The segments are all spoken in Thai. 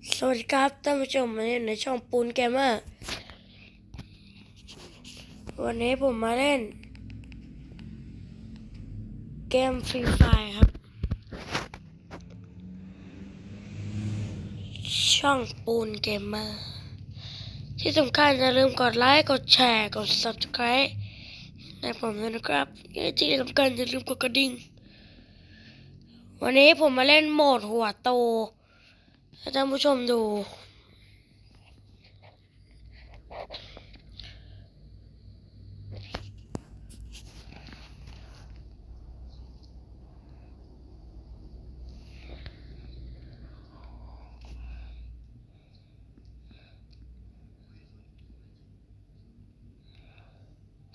สวัสดีครับท่านผู้ชมมาเล่นในช่องปูนเกมเมอร์วันนี้ผมมาเล่นเกมฟรีไฟครับช่องปูนเกมเมอร์ที่สำคัญอย่าลืมกดไลค์กดแชร์กด Subscribe ให้ผมด้วยนะครับที่สำคัญอย่าลืมกดกระดิ่งวันนี้ผมมาเล่นโหมดหัวโตให้ท่านผู้ชมดู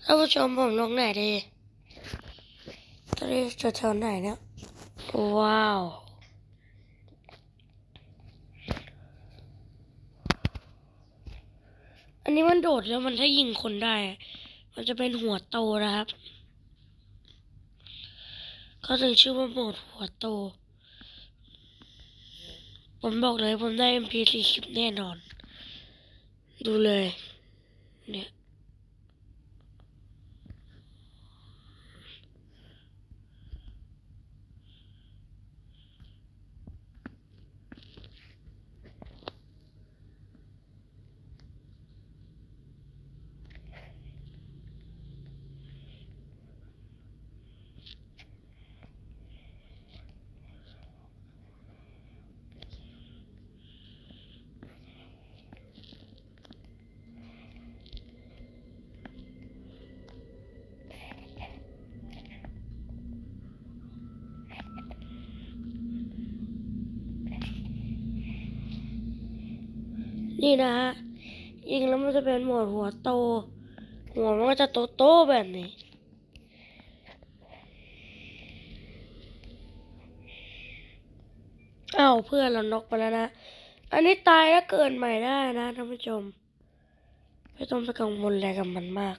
ท่านผู้ชมผมลงไหนดีตอนนี้จะแถวไหนเนี่ยว้าวอันนี้มันโดดแล้วมันถ้ายิงคนได้มันจะเป็นหัวโตนะครับเขาถึงชื่อว่าโหมดหัวโตผมบอกเลยผมได้ MP40 แน่นอนดูเลยเนี่ยนี่นะฮะยิงแล้วมันจะเป็นโหมดหัวโตหัวมันก็จะโตแบบนี้อ้าวเพื่อนเราน็อกไปแล้วนะอันนี้ตายแล้วเกิดใหม่ได้นะท่านผู้ชมไม่ต้องไปกังวลอะไรกับมันมาก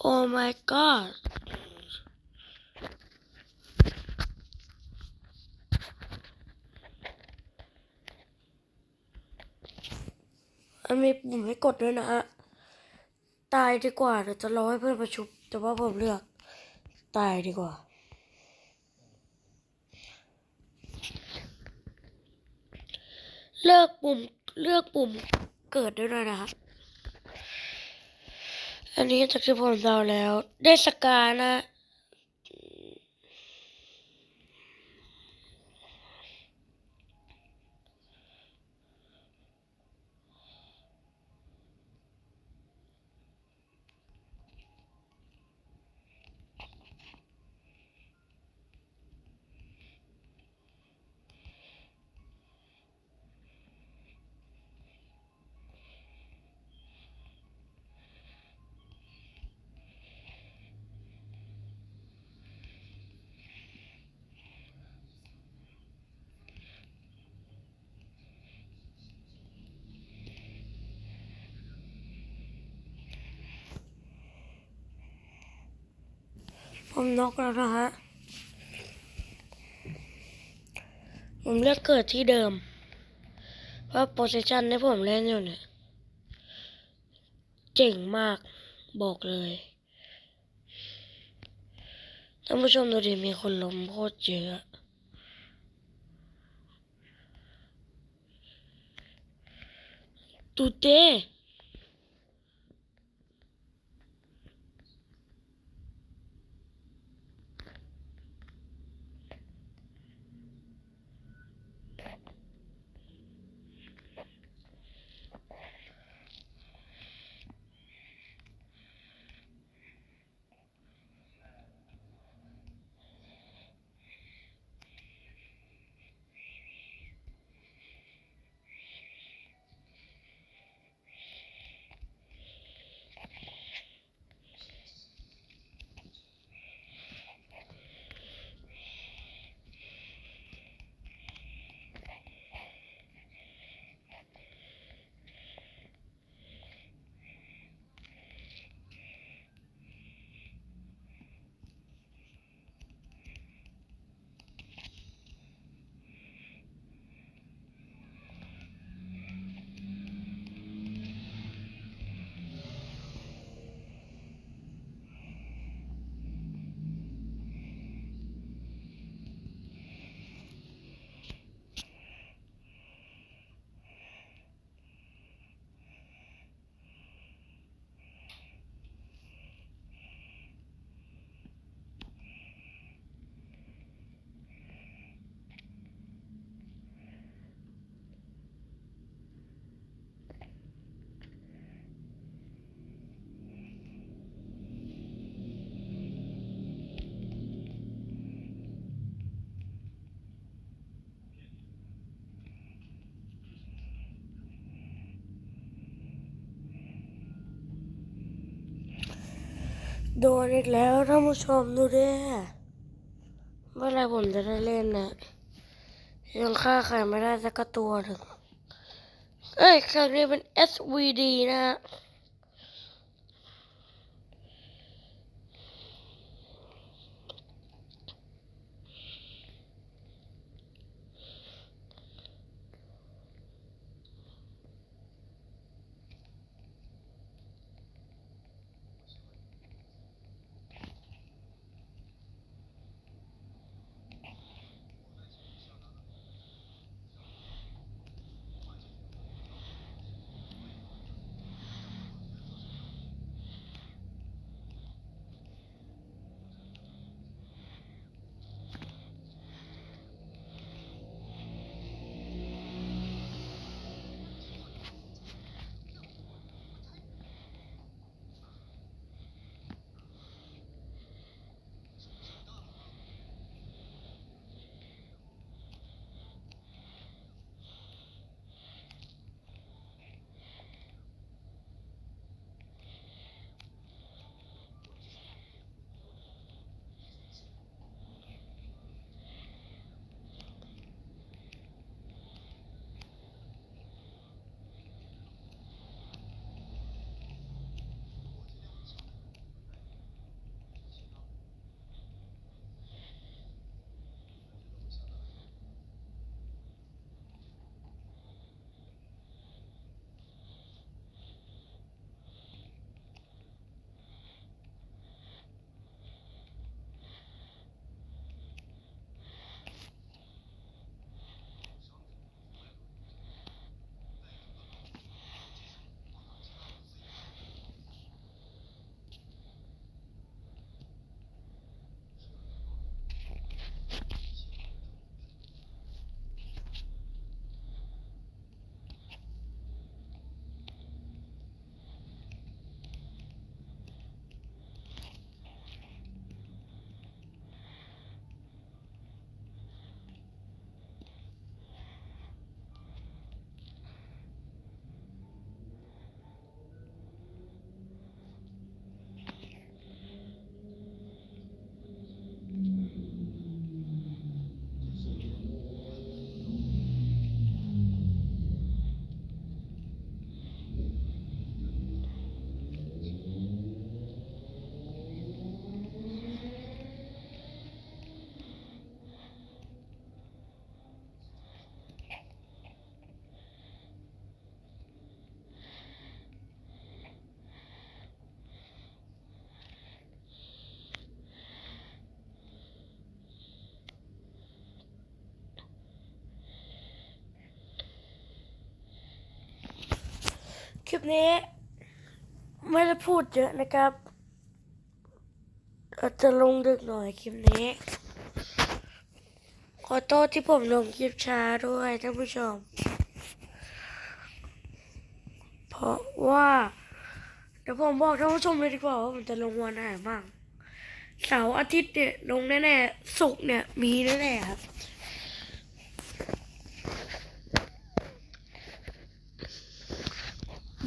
โอ้ my god มันมีปุ่มให้กดด้วยนะฮะตายดีกว่าเดี๋ยวจะรอให้เพื่อนประชุมแต่ว่าผมเลือกตายดีกว่าเลือกปุ่มเลือกปุ่มเกิดด้วยนะครับอันนี้จากที่ผมเดาแล้วได้สกานะผมน็อกแล้วนะฮะผมเลือกเกิดที่เดิมเพราะโพซิชันที่ผมเล่นอยู่เนี่ยเจ๋งมากบอกเลยท่านผู้ชมดูดิมีคนล้มโคตรเยอะตูเต้ โดนอีกแล้วท่านผู้ชมดูดิเมื่อไรผมจะได้เล่นนะยังฆ่าใครไม่ได้สักตัวหนึ่งเอ้ยครั้งนี้เป็น SVD นะฮะคลิปนี้ไม่ได้พูดเยอะนะครับอาจจะลงดึกหน่อยคลิปนี้ขอโทษที่ผมลงคลิปช้าด้วยท่านผู้ชมเพราะว่าเดี๋ยวผมบอกท่านผู้ชมเลยดีกว่าว่าผมจะลงวันไหนบ้างเสาร์อาทิตย์เนี่ยลงแน่ๆศุกร์เนี่ยมีแน่ๆครับ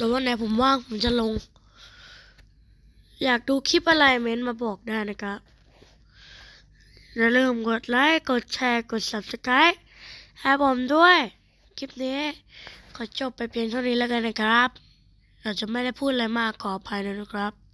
เดี๋ยววันไหนผมว่างผมจะลงอยากดูคลิปอะไรเม้นมาบอกได้นะครับอย่าลืมกดไลค์กดแชร์กด Subscribe ให้ผมด้วยคลิปนี้ขอจบไปเพียงเท่านี้แล้วกันนะครับเราจะไม่ได้พูดอะไรมากขออภัยด้วยนะครับ